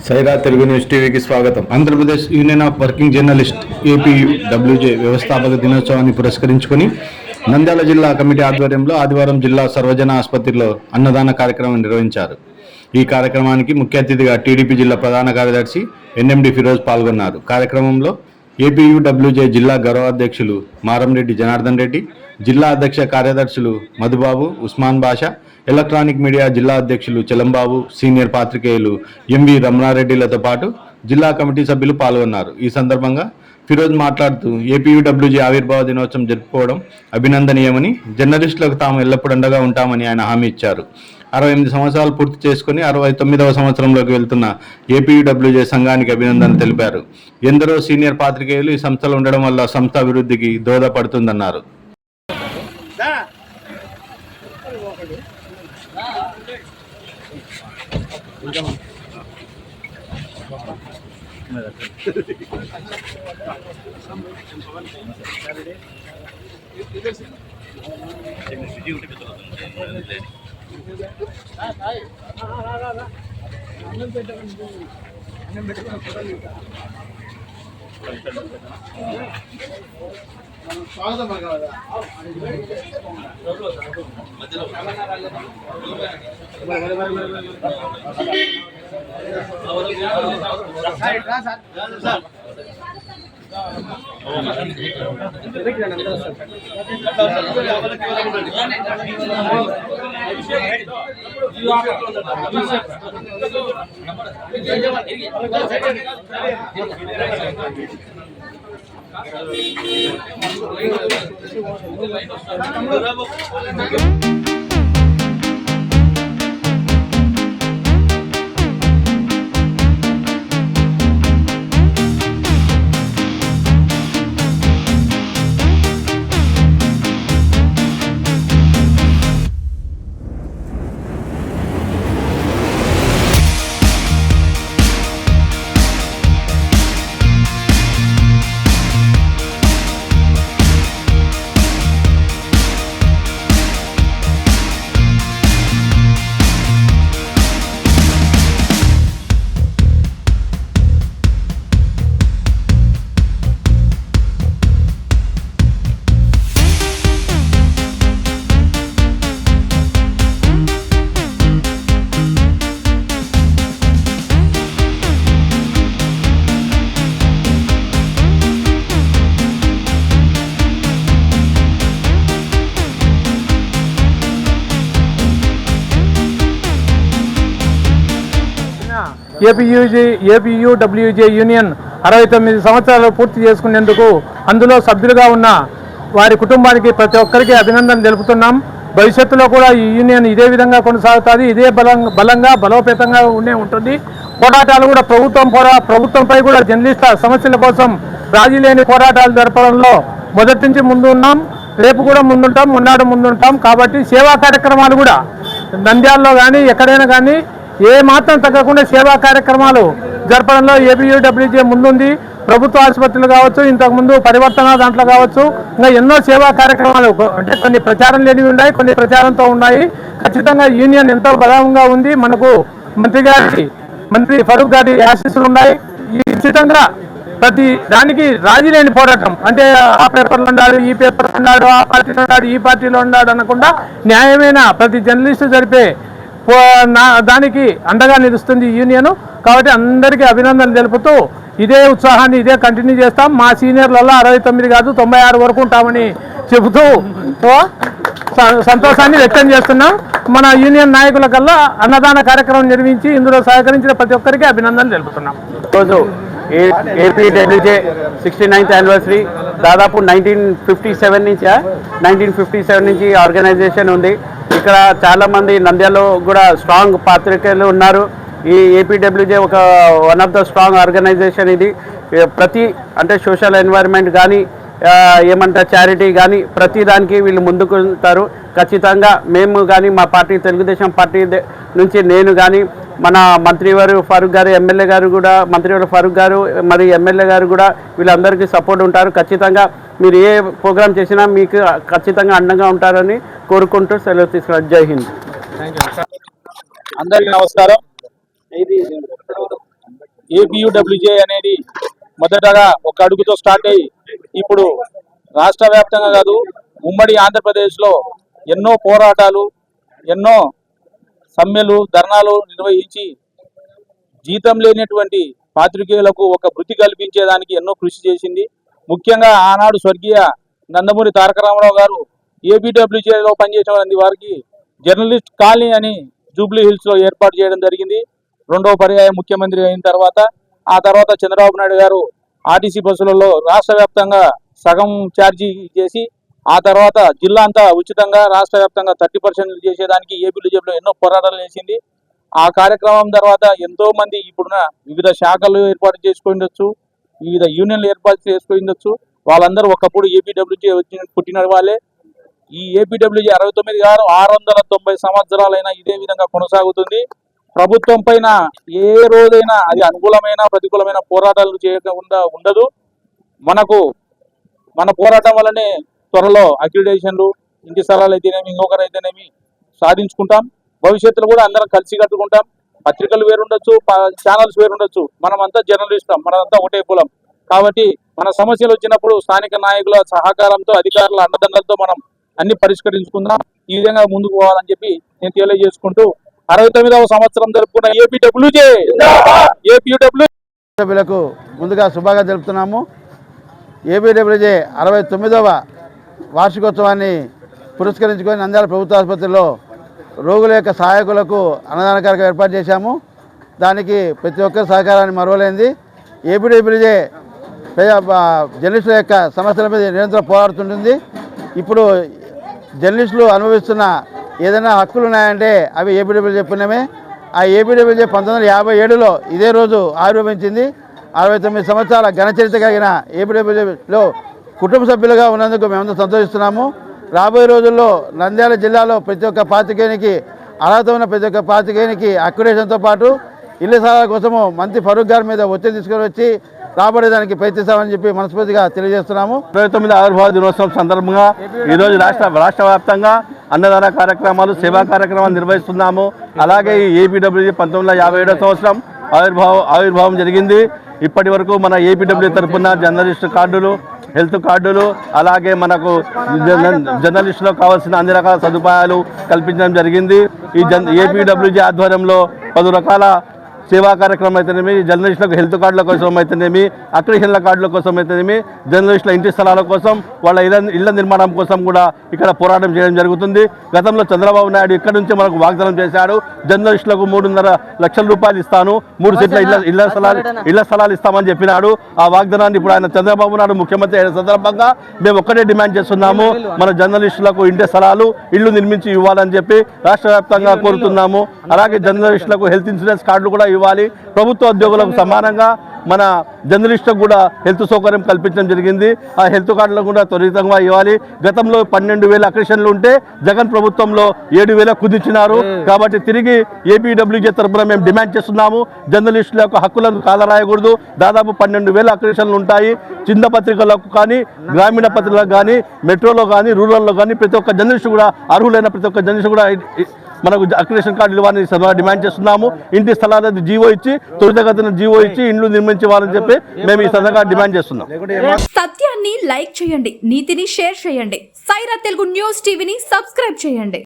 Sye Raa Telugu news టీవీకి స్వాగతం. Andhra Pradesh union of working journalist APUWJ వ్యవస్థాపక దినోత్సవాన్ని పురస్కరించుకొని నంద్యాల జిల్లా కమిటీ ఆధ్వర్యంలో ఆదివారం జిల్లా సర్వజన ఆసుపత్రిలో అన్నదాన కార్యక్రమం నిర్వహించారు. ఈ కార్యక్రమానికి ముఖ్య అతిథిగా టీడీపీ జిల్లా ప్రధాన కార్యదర్శి ఎన్ఎండి ఫిరోజ్ పాల్గొన్నారు. కార్యక్రమంలో ఏపీయూడబ్ల్యూజే జిల్లా గౌరవాధ్యక్షులు మారంరెడ్డి జనార్దన్ రెడ్డి, జిల్లా అధ్యక్ష కార్యదర్శులు మధుబాబు, ఉస్మాన్ బాషా, ఎలక్ట్రానిక్ మీడియా జిల్లా అధ్యక్షులు చలంబాబు, సీనియర్ పాత్రికేయులు ఎంవి రమణారెడ్డిలతో పాటు జిల్లా కమిటీ సభ్యులు పాల్గొన్నారు. ఈ సందర్భంగా ఫిరోజ్ మాట్లాడుతూ ఏపీయూడబ్ల్యూజే ఆవిర్భావ దినోత్సవం జరుపుకోవడం అభినందనీయమని, జర్నలిస్టులకు తాము ఎల్లప్పుడూ అండగా ఉంటామని ఆయన హామీ ఇచ్చారు. 68 సంవత్సరాలు పూర్తి చేసుకుని 69వ సంవత్సరంలోకి వెళ్తున్న ఏపీయూడబ్ల్యూజే సంఘానికి అభినందనలు తెలిపారు. ఎందరో సీనియర్ పాత్రికేయులు ఈ సంస్థలో ఉండడం వల్ల సంస్థ అభివృద్ధికి దోహదపడుతుందన్నారు. ఏపీయూడబ్ల్యూజే యూనియన్ 69 సంవత్సరాలు పూర్తి చేసుకునేందుకు అందులో సభ్యులుగా ఉన్న వారి కుటుంబానికి ప్రతి ఒక్కరికి అభినందనలు తెలుపుతున్నాం. భవిష్యత్తులో కూడా ఈ యూనియన్ ఇదే విధంగా కొనసాగుతుంది, ఇదే బలంగా బలోపేతంగా ఉంటుంది. పోరాటాలు కూడా ప్రభుత్వంపై కూడా జర్నలిస్టుల సమస్యల కోసం రాజీ లేని పోరాటాలు జరపడంలో మొదటి నుంచి ముందు ఉన్నాం, రేపు కూడా ముందుంటాం, మొన్నాడు ముందుంటాం. కాబట్టి సేవా కార్యక్రమాలు కూడా నంద్యాలలో కానీ ఎక్కడైనా కానీ ఏ మాత్రం తగ్గకుండా సేవా కార్యక్రమాలు జరపడంలో ఏపీయూడబ్ల్యూజే ముందుంది. ప్రభుత్వ ఆసుపత్రులు కావచ్చు, ఇంతకుముందు పరివర్తన దాంట్లో కావచ్చు, ఇంకా ఎన్నో సేవా కార్యక్రమాలు, అంటే కొన్ని ప్రచారం లేనివి ఉన్నాయి, కొన్ని ప్రచారంతో ఉన్నాయి. ఖచ్చితంగా యూనియన్ ఎంతో బలంగా ఉంది. మనకు మంత్రి ఫరూక్ గారి ఆశీస్సులు ఉన్నాయి. ఈ ఖచ్చితంగా ప్రతి దానికి రాజీ లేని పోరాటం, అంటే ఆ పేపర్లో ఉన్నాడు, ఈ పేపర్లో ఉన్నాడు, ఆ పార్టీలో ఉన్నాడు, ఈ పార్టీలో ఉన్నాడు అనకుండా న్యాయమైన ప్రతి జర్నలిస్టు జరిపే దానికి అండగా నిలుస్తుంది యూనియన్. కాబట్టి అందరికీ అభినందనలు తెలుపుతూ ఇదే ఉత్సాహాన్ని ఇదే కంటిన్యూ చేస్తాం. మా సీనియర్లలో 69 కాదు 96 వరకు ఉంటామని చెబుతూ సంతోషాన్ని వ్యక్తం చేస్తున్నాం. మన యూనియన్ నాయకుల కల్లా అన్నదాన కార్యక్రమం నిర్వహించి ఇందులో సహకరించిన ప్రతి ఒక్కరికి అభినందనలు తెలుపుతున్నాం. ఈరోజు ఏపీడబ్ల్యూజే 69th యానివర్సరీ దాదాపు 1957 నుంచి ఆర్గనైజేషన్ ఉంది. ఇక్కడ చాలామంది నంద్యాలలో కూడా స్ట్రాంగ్ పాత్రికేయులు ఉన్నారు. ఈ ఏపీడబ్ల్యూజే ఒక one of the strong organisation. ఇది ప్రతి అంటే సోషల్ ఎన్వైర్న్మెంట్ కానీ ఏమంటారు చారిటీ కానీ ప్రతి దానికి వీళ్ళు ముందుకుంటారు. ఖచ్చితంగా మేము కానీ మా పార్టీ తెలుగుదేశం పార్టీ నుంచి నేను కానీ మన మంత్రివారు ఫారూక్ గారు ఎమ్మెల్యే గారు కూడా మంత్రివారు ఫారూక్ గారు మరి ఎమ్మెల్యే గారు కూడా వీళ్ళందరికీ సపోర్ట్ ఉంటారు. ఖచ్చితంగా మీరు ఏ ప్రోగ్రాం చేసినా మీకు ఖచ్చితంగా అండగా ఉంటారని కోరుకుంటూ సెలవు తీసుకున్నారు. జై హింద్. అందరికీ నమస్కారం. ఏపీయూడబ్ల్యూజే అనేది మొదటగా ఒక అడుగుతో స్టార్ట్ అయ్యి ఇప్పుడు రాష్ట్ర వ్యాప్తంగా కాదు, ఉమ్మడి ఆంధ్రప్రదేశ్లో ఎన్నో పోరాటాలు, ఎన్నో సమ్మెలు, ధర్నాలు నిర్వహించి జీతం లేనటువంటి పాత్రికేయులకు ఒక వృత్తి కల్పించేదానికి ఎన్నో కృషి చేసింది. ముఖ్యంగా ఆనాడు స్వర్గీయ నందమూరి తారక రామారావు గారు ఏపీడబ్ల్యూజేలో పనిచేసిన వారికి జర్నలిస్ట్ కాలనీ అని జూబ్లీ హిల్స్ లో ఏర్పాటు చేయడం జరిగింది. రెండవ పర్యాయం ముఖ్యమంత్రి అయిన తర్వాత ఆ తర్వాత చంద్రబాబు నాయుడు గారు ఆర్టీసీ బస్సులలో రాష్ట్ర వ్యాప్తంగా సగం ఛార్జీ చేసి ఆ తర్వాత జిల్లా అంతా ఉచితంగా రాష్ట్ర వ్యాప్తంగా 30% చేసేదానికి ఏపీడబ్ల్యూజేలో ఎన్నో పోరాటాలు చేసింది. ఆ కార్యక్రమం తర్వాత ఎంతో మంది ఇప్పుడున్న వివిధ శాఖలు ఏర్పాటు చేసుకుండొచ్చు, వివిధ యూనియన్లు ఏర్పాటు చేసుకుండొచ్చు. వాళ్ళందరూ ఒకప్పుడు ఏపీడబ్ల్యూజే పుట్టిన వాళ్ళే. ఈ ఏపీడబ్ల్యూజే 69 గారు 690 సంవత్సరాలైనా ఇదే విధంగా కొనసాగుతుంది. ప్రభుత్వం పైన ఏ రోజైనా అది అనుకూలమైన ప్రతికూలమైన పోరాటాలు చేయకుండా ఉండదు. మన పోరాటం వల్లనే త్వరలో అక్రిడేషన్లు, ఇంటి స్థలాలు అయితేనేమి, ఇంకొకరైతేనేమి సాధించుకుంటాం. భవిష్యత్తులో కూడా అందరం కలిసి కట్టుకుంటాం. పత్రికలు వేరుండొచ్చు, ఛానల్స్ వేరుండొచ్చు, మనమంతా జర్నలిస్టం, మనమంతా ఒకటే కులం. కాబట్టి మన సమస్యలు వచ్చినప్పుడు స్థానిక నాయకుల సహకారంతో, అధికారుల అండదండలతో మనం అన్ని పరిష్కరించుకుందాం. ఈ విధంగా ముందుకు పోవాలని చెప్పి నేను తెలియజేసుకుంటూ 69వ సంవత్సరం జరుపుకున్న ఏపీడబ్ల్యూజే సభ్యులకు ముందుగా శుభాకాంక్షలు తెలుపుతున్నాము. ఏపీడబ్ల్యూజే 69వ వార్షికోత్సవాన్ని పురస్కరించుకొని నంద్యాల ప్రభుత్వ ఆసుపత్రిలో రోగుల యొక్క సహాయకులకు అన్నదాన కార్యక్రమం ఏర్పాటు చేశాము. దానికి ప్రతి ఒక్కరి సహకారాన్ని మరవలేంది. ఏపీడబ్ల్యూజే జర్నలిస్టుల యొక్క సమస్యల మీద నిరంతరం పోరాడుతుంటుంది. ఇప్పుడు జర్నలిస్టులు అనుభవిస్తున్న ఏదైనా హక్కులు ఉన్నాయంటే అవి ఏపీడబ్ల్యూజే పుణ్యమే. ఆ ఏపీడబ్ల్యూజే 1957లో ఇదే రోజు ఆవిర్భవించింది. 69 సంవత్సరాల ఘనచరిత్ర కలిగిన ఏపీడబ్ల్యూజేలో కుటుంబ సభ్యులుగా ఉన్నందుకు మేమంతా సంతోషిస్తున్నాము. రాబోయే రోజుల్లో నంద్యాల జిల్లాలో ప్రతి ఒక్క పాత్రికేయునికి, అర్హత ఉన్న ప్రతి ఒక్క పాత్రికేయునికి అక్రిడేషన్తో పాటు ఇళ్ల స్థలాల కోసము మంత్రి ఫరూక్ గారి మీద ఒత్తిడి తీసుకొని వచ్చి రాబడేదానికి ప్రయత్నిస్తామని చెప్పి మనస్ఫూర్తిగా తెలియజేస్తున్నాము. 29వ ఆవిర్భావ దినోత్సవం సందర్భంగా ఈరోజు రాష్ట్ర వ్యాప్తంగా అన్నదాన కార్యక్రమాలు, సేవా కార్యక్రమాలు నిర్వహిస్తున్నాము. అలాగే ఈ ఏపీడబ్ల్యూజే 1957వ సంవత్సరం ఆవిర్భావం జరిగింది. ఇప్పటి వరకు మన ఏపీడబ్ల్యూ తరఫున జర్నలిస్టు కార్డులు, హెల్త్ కార్డులు, అలాగే మనకు జర్నలిస్టులకు కావాల్సిన అన్ని రకాల సదుపాయాలు కల్పించడం జరిగింది. ఈ ఏపీడబ్ల్యూజే ఆధ్వర్యంలో 10 రకాల సేవా కార్యక్రమం అయితేనేమి, జర్నలిస్టులకు హెల్త్ కార్డుల కోసం అయితేనేమి, అక్రిడేషన్ల కార్డుల కోసం అయితేనేమి, జర్నలిస్టుల ఇంటి స్థలాల కోసం, వాళ్ళ ఇళ్ల నిర్మాణం కోసం కూడా ఇక్కడ పోరాటం చేయడం జరుగుతుంది. గతంలో చంద్రబాబు నాయుడు ఇక్కడ నుంచి మనకు వాగ్దానం చేశాడు. జర్నలిస్టులకు 3.5 లక్షల రూపాయలు ఇస్తాను, 3 సెట్ల ఇళ్ల స్థలాలు ఇస్తామని చెప్పినాడు. ఆ వాగ్దానాన్ని ఇప్పుడు ఆయన చంద్రబాబు నాయుడు ముఖ్యమంత్రి అయిన సందర్భంగా మేము ఒక్కటే డిమాండ్ చేస్తున్నాము, మన జర్నలిస్టులకు ఇంటి స్థలాలు, ఇళ్లు నిర్మించి ఇవ్వాలని చెప్పి రాష్ట్ర వ్యాప్తంగా కోరుతున్నాము. అలాగే జర్నలిస్టులకు హెల్త్ ఇన్సూరెన్స్ కార్డులు కూడా ఇవ్వాలి. ప్రభుత్వ ఉద్యోగులకు సమానంగా మన జర్నలిస్టులకు కూడా హెల్త్ సౌకర్యం కల్పించడం జరిగింది. ఆ హెల్త్ కార్డులకు కూడా త్వరితంగా ఇవ్వాలి. గతంలో 12,000 అక్రిడేషన్లు ఉంటే జగన్ ప్రభుత్వంలో 7,000 కుదించినారు. కాబట్టి తిరిగి ఏపీడబ్ల్యూజే తరఫున మేము డిమాండ్ చేస్తున్నాము, జర్నలిస్టుల యొక్క హక్కులను కాలరాయకూడదు. దాదాపు 12,000 అక్రిడేషన్లు ఉంటాయి. చిన్న పత్రికలకు కానీ, గ్రామీణ పత్రికలకు కానీ, మెట్రోలో కానీ, రూరల్లో కానీ ప్రతి ఒక్క జర్నలిస్టు కూడా, అర్హులైన ప్రతి ఒక్క జర్నలిస్టు కూడా మనకు అక్రిడేషన్ కార్డులు ఇవ్వాలని డిమాండ్ చేస్తున్నాము. ఇంటి స్థలాన్ని జీవో ఇచ్చి, త్వరితగతిన జీవో ఇచ్చి ఇండ్లు నిర్మించాలని చెప్పి మేము ఈ సందర్భంగా డిమాండ్ చేస్తున్నాం. సత్యాన్ని లైక్ చేయండి, నీతిని షేర్ చేయండి. సైరా తెలుగు న్యూస్ టీవీని సబ్స్క్రైబ్ చేయండి.